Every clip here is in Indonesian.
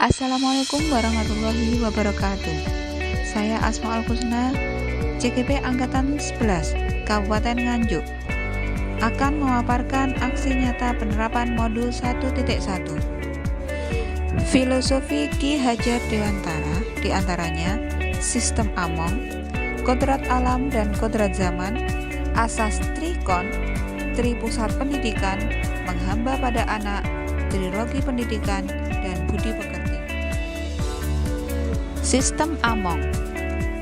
Assalamualaikum warahmatullahi wabarakatuh. Saya Asma Al-Husna, CGP Angkatan 11, Kabupaten Nganjuk, akan memaparkan aksi nyata penerapan modul 1.1. Filosofi Ki Hajar Dewantara diantaranya sistem Among, kodrat alam dan kodrat zaman, asas Trikon, Tripusat pendidikan, menghamba pada anak, trilogi pendidikan, dan budi pekerti. Sistem Among.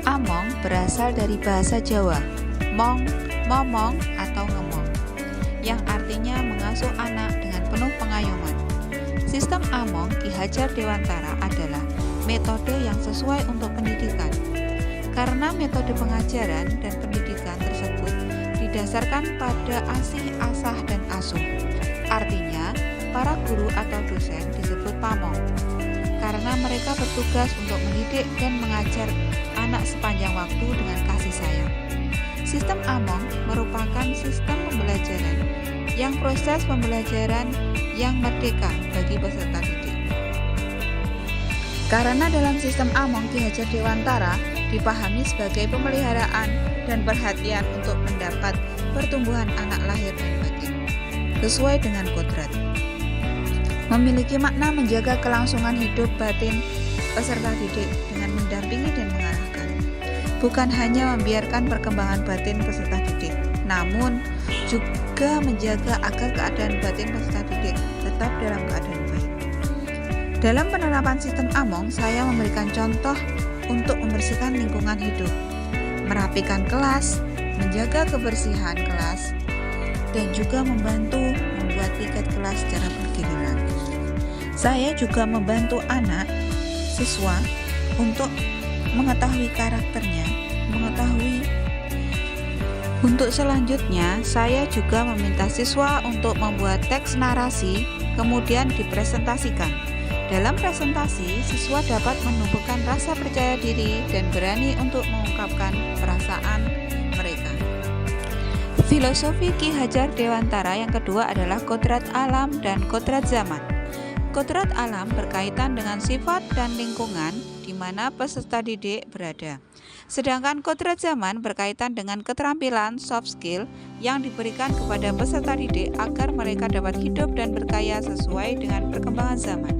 Among berasal dari bahasa Jawa, mong, momong atau ngemong, yang artinya mengasuh anak dengan penuh pengayoman. Sistem Among Ki Hajar Dewantara adalah metode yang sesuai untuk pendidikan, karena metode pengajaran dan pendidikan tersebut didasarkan pada asih, asah, dan asuh. Artinya, para guru atau dosen disebut pamong, karena mereka bertugas untuk mendidik dan mengajar anak sepanjang waktu dengan kasih sayang. Sistem Among merupakan sistem pembelajaran yang proses pembelajaran yang merdeka bagi peserta didik. Karena dalam sistem Among Ki Hajar Dewantara dipahami sebagai pemeliharaan dan perhatian untuk mendapat pertumbuhan anak lahir dan batin sesuai dengan kodrat. Memiliki makna menjaga kelangsungan hidup batin peserta didik dengan mendampingi dan mengarahkan. Bukan hanya membiarkan perkembangan batin peserta didik, namun juga menjaga agar keadaan batin peserta didik tetap dalam keadaan baik. Dalam penerapan sistem Among, saya memberikan contoh untuk membersihkan lingkungan hidup, merapikan kelas, menjaga kebersihan kelas, dan juga membantu membuat tiket kelas secara bergiliran. Saya juga membantu anak siswa untuk mengetahui karakternya, untuk selanjutnya saya juga meminta siswa untuk membuat teks narasi kemudian dipresentasikan. Dalam presentasi, siswa dapat menumbuhkan rasa percaya diri dan berani untuk mengungkapkan perasaan mereka. Filosofi Ki Hajar Dewantara yang kedua adalah kodrat alam dan kodrat zaman. Kodrat alam berkaitan dengan sifat dan lingkungan di mana peserta didik berada. Sedangkan kodrat zaman berkaitan dengan keterampilan soft skill yang diberikan kepada peserta didik agar mereka dapat hidup dan berkarya sesuai dengan perkembangan zaman.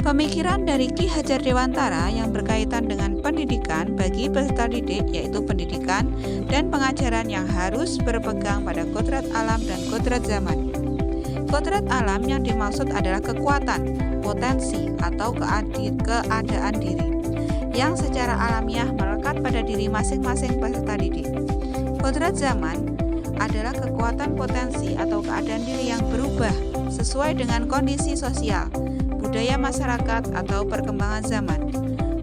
Pemikiran dari Ki Hajar Dewantara yang berkaitan dengan pendidikan bagi peserta didik yaitu pendidikan dan pengajaran yang harus berpegang pada kodrat alam dan kodrat zaman. Kodrat alam yang dimaksud adalah kekuatan, potensi, atau keadaan diri yang secara alamiah melekat pada diri masing-masing peserta didik. Kodrat zaman adalah kekuatan potensi atau keadaan diri yang berubah sesuai dengan kondisi sosial, budaya masyarakat, atau perkembangan zaman.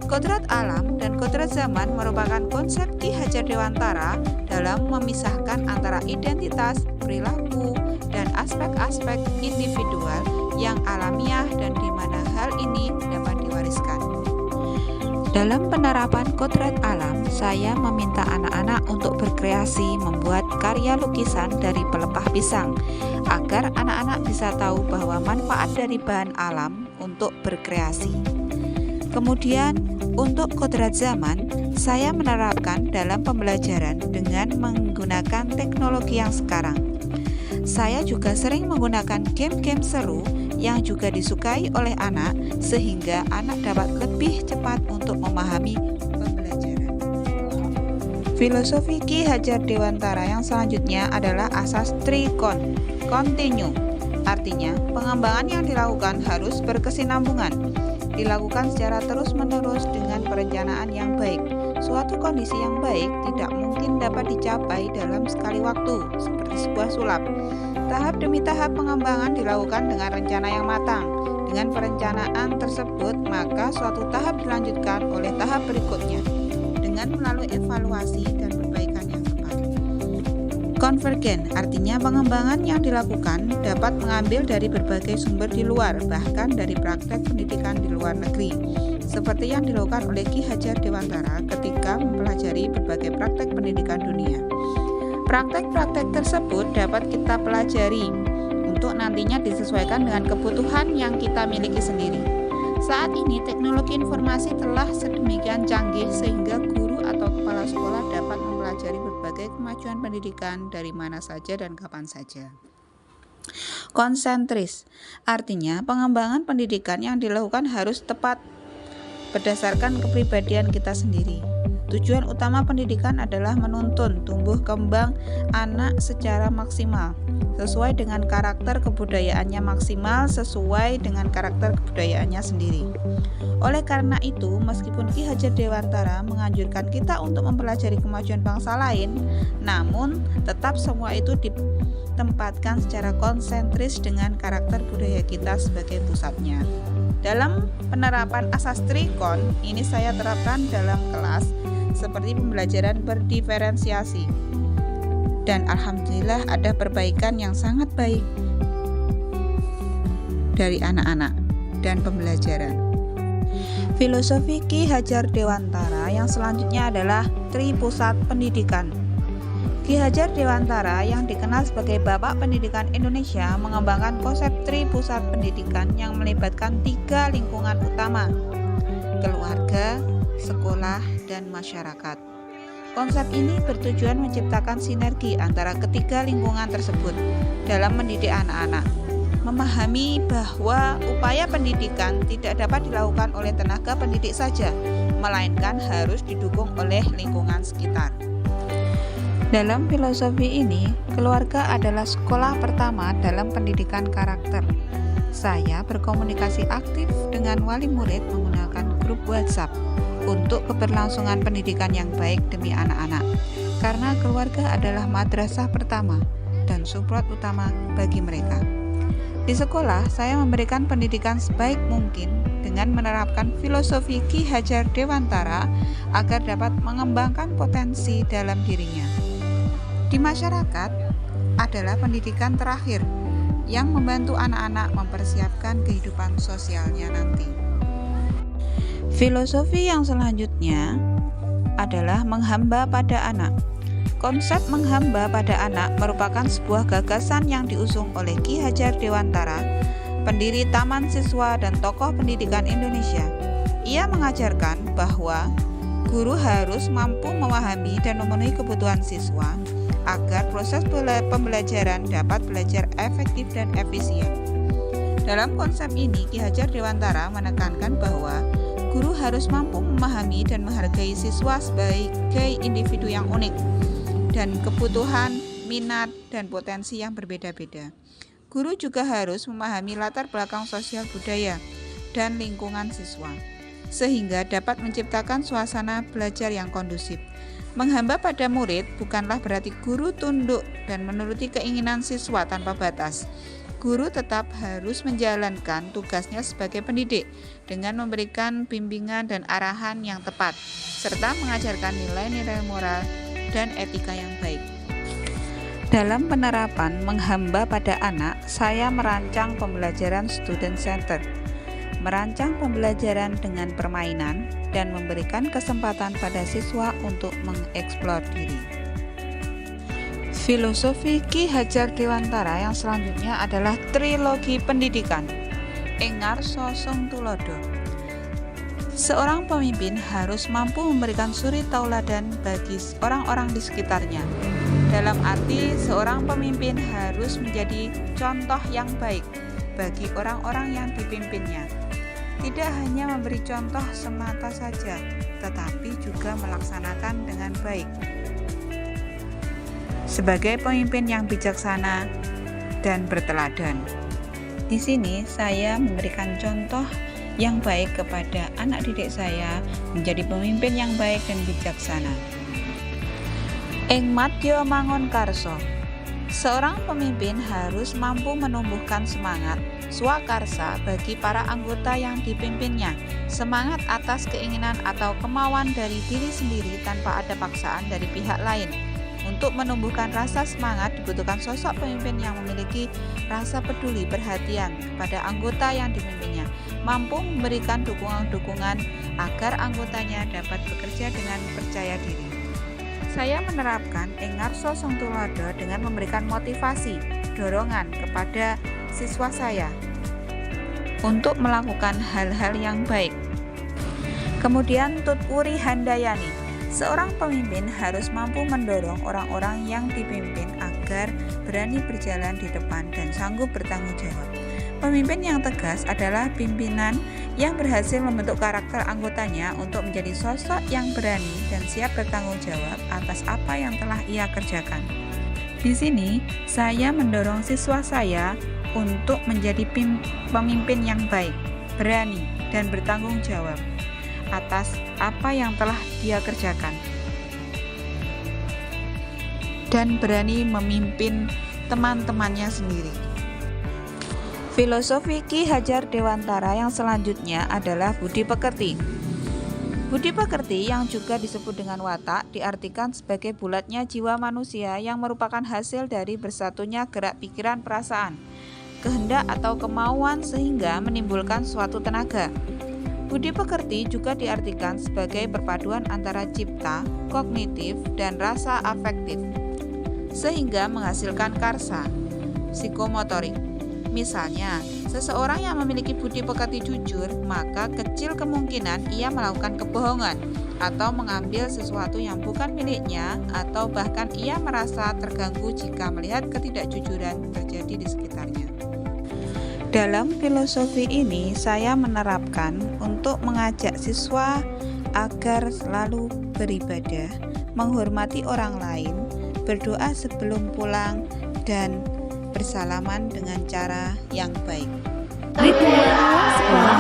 Kodrat alam dan kodrat zaman merupakan konsep Ki Hajar Dewantara dalam memisahkan antara identitas, perilaku, dan aspek-aspek individual yang alamiah dan di mana hal ini dapat diwariskan. Dalam penerapan kodrat alam, saya meminta anak-anak untuk berkreasi membuat karya lukisan dari pelepah pisang, agar anak-anak bisa tahu bahwa manfaat dari bahan alam untuk berkreasi. Kemudian, untuk kodrat zaman, saya menerapkan dalam pembelajaran dengan menggunakan teknologi yang sekarang. Saya juga sering menggunakan game-game seru yang juga disukai oleh anak sehingga anak dapat lebih cepat untuk memahami pembelajaran. Filosofi Ki Hajar Dewantara yang selanjutnya adalah asas Trikon, continue. Artinya, pengembangan yang dilakukan harus berkesinambungan, dilakukan secara terus-menerus dengan perencanaan yang baik. Suatu kondisi yang baik tidak mungkin dapat dicapai dalam sekali waktu, seperti sebuah sulap. Tahap demi tahap pengembangan dilakukan dengan rencana yang matang. Dengan perencanaan tersebut, maka suatu tahap dilanjutkan oleh tahap berikutnya dengan melalui evaluasi dan perbaikan yang tepat. Konvergen, artinya pengembangan yang dilakukan dapat mengambil dari berbagai sumber di luar, bahkan dari praktek pendidikan di luar negeri, seperti yang dilakukan oleh Ki Hajar Dewantara ketika mempelajari berbagai praktek pendidikan dunia. Praktek-praktek tersebut dapat kita pelajari untuk nantinya disesuaikan dengan kebutuhan yang kita miliki sendiri. Saat ini teknologi informasi telah sedemikian canggih sehingga guru atau kepala sekolah dapat mempelajari berbagai kemajuan pendidikan dari mana saja dan kapan saja. Konsentris, artinya pengembangan pendidikan yang dilakukan harus tepat berdasarkan kepribadian kita sendiri. Tujuan utama pendidikan adalah menuntun tumbuh kembang anak secara maksimal, sesuai dengan karakter kebudayaannya sendiri. Oleh karena itu, meskipun Ki Hajar Dewantara menganjurkan kita untuk mempelajari kemajuan bangsa lain, namun tetap semua itu ditempatkan secara konsentris dengan karakter budaya kita sebagai pusatnya. Dalam penerapan asas Trikon, ini saya terapkan dalam kelas seperti pembelajaran berdiferensiasi. Dan alhamdulillah ada perbaikan yang sangat baik dari anak-anak dan pembelajaran. Filosofi Ki Hajar Dewantara yang selanjutnya adalah Tri Pusat Pendidikan. Ki Hajar Dewantara yang dikenal sebagai Bapak Pendidikan Indonesia mengembangkan konsep Tri Pusat Pendidikan yang melibatkan 3 lingkungan utama: keluarga, sekolah, dan masyarakat. Konsep ini bertujuan menciptakan sinergi antara ketiga lingkungan tersebut dalam mendidik anak-anak. Memahami bahwa upaya pendidikan tidak dapat dilakukan oleh tenaga pendidik saja, melainkan harus didukung oleh lingkungan sekitar. Dalam filosofi ini, keluarga adalah sekolah pertama dalam pendidikan karakter. Saya berkomunikasi aktif dengan wali murid menggunakan grup WhatsApp untuk keberlangsungan pendidikan yang baik demi anak-anak, karena keluarga adalah madrasah pertama dan support utama bagi mereka. Di sekolah, saya memberikan pendidikan sebaik mungkin dengan menerapkan filosofi Ki Hajar Dewantara agar dapat mengembangkan potensi dalam dirinya. Di masyarakat adalah pendidikan terakhir yang membantu anak-anak mempersiapkan kehidupan sosialnya nanti. Filosofi yang selanjutnya adalah menghamba pada anak. Konsep menghamba pada anak merupakan sebuah gagasan yang diusung oleh Ki Hajar Dewantara, pendiri Taman Siswa dan tokoh pendidikan Indonesia. Ia mengajarkan bahwa guru harus mampu memahami dan memenuhi kebutuhan siswa agar proses pembelajaran dapat belajar efektif dan efisien. Dalam konsep ini, Ki Hajar Dewantara menekankan bahwa guru harus mampu memahami dan menghargai siswa sebagai individu yang unik dan kebutuhan, minat, dan potensi yang berbeda-beda. Guru juga harus memahami latar belakang sosial budaya dan lingkungan siswa, sehingga dapat menciptakan suasana belajar yang kondusif. Menghamba pada murid bukanlah berarti guru tunduk dan menuruti keinginan siswa tanpa batas. Guru tetap harus menjalankan tugasnya sebagai pendidik dengan memberikan bimbingan dan arahan yang tepat, serta mengajarkan nilai-nilai moral dan etika yang baik. Dalam penerapan menghamba pada anak, saya merancang pembelajaran student center, merancang pembelajaran dengan permainan, dan memberikan kesempatan pada siswa untuk mengeksplor diri. Filosofi Ki Hajar Dewantara yang selanjutnya adalah trilogi pendidikan. Engarso Sung Tulodo. Seorang pemimpin harus mampu memberikan suri tauladan bagi orang-orang di sekitarnya. Dalam arti, seorang pemimpin harus menjadi contoh yang baik bagi orang-orang yang dipimpinnya. Tidak hanya memberi contoh semata saja, tetapi juga melaksanakan dengan baik. Sebagai pemimpin yang bijaksana dan berteladan. Di sini saya memberikan contoh yang baik kepada anak didik saya menjadi pemimpin yang baik dan bijaksana. Ing Madya Mangun Karso. Seorang pemimpin harus mampu menumbuhkan semangat swakarsa bagi para anggota yang dipimpinnya, semangat atas keinginan atau kemauan dari diri sendiri tanpa ada paksaan dari pihak lain. Untuk menumbuhkan rasa semangat dibutuhkan sosok pemimpin yang memiliki rasa peduli perhatian pada anggota yang dipimpinnya, mampu memberikan dukungan-dukungan agar anggotanya dapat bekerja dengan percaya diri. Saya menerapkan Engarso Sung Tulodo dengan memberikan motivasi, dorongan kepada siswa saya. untuk melakukan hal-hal yang baik. Kemudian Tutpuri Handayani, seorang pemimpin harus mampu mendorong orang-orang yang dipimpin agar berani berjalan di depan dan sanggup bertanggung jawab. Pemimpin yang tegas adalah pimpinan yang berhasil membentuk karakter anggotanya untuk menjadi sosok yang berani dan siap bertanggung jawab atas apa yang telah ia kerjakan. Di sini, saya mendorong siswa saya untuk menjadi pemimpin yang baik, berani, dan bertanggung jawab atas apa yang telah dia kerjakan, dan berani memimpin teman-temannya sendiri. Filosofi Ki Hajar Dewantara yang selanjutnya adalah budi pekerti. Budi pekerti yang juga disebut dengan watak diartikan sebagai bulatnya jiwa manusia yang merupakan hasil dari bersatunya gerak pikiran perasaan, kehendak atau kemauan sehingga menimbulkan suatu tenaga. Budi pekerti juga diartikan sebagai perpaduan antara cipta, kognitif, dan rasa afektif, sehingga menghasilkan karsa, psikomotorik. Misalnya, seseorang yang memiliki budi pekerti jujur, maka kecil kemungkinan ia melakukan kebohongan atau mengambil sesuatu yang bukan miliknya, atau bahkan ia merasa terganggu jika melihat ketidakjujuran terjadi di sekitarnya. Dalam filosofi ini, saya menerapkan untuk mengajak siswa agar selalu beribadah, menghormati orang lain, berdoa sebelum pulang, dan bersalaman dengan cara yang baik. Ritual sekolah.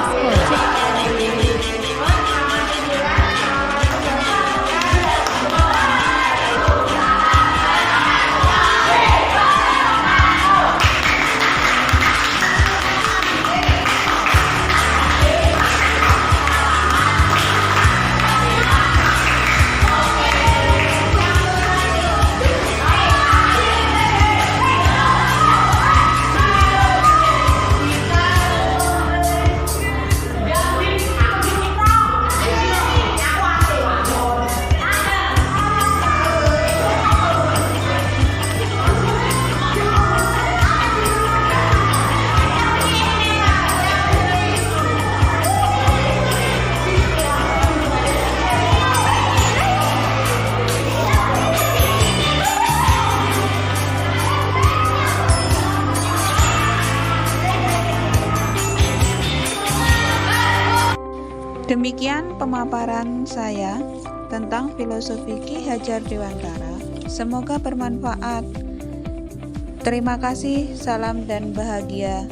Demikian pemaparan saya tentang filosofi Ki Hajar Dewantara. Semoga bermanfaat. Terima kasih, salam dan bahagia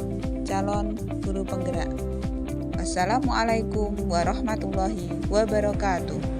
calon guru penggerak. Wassalamualaikum warahmatullahi wabarakatuh.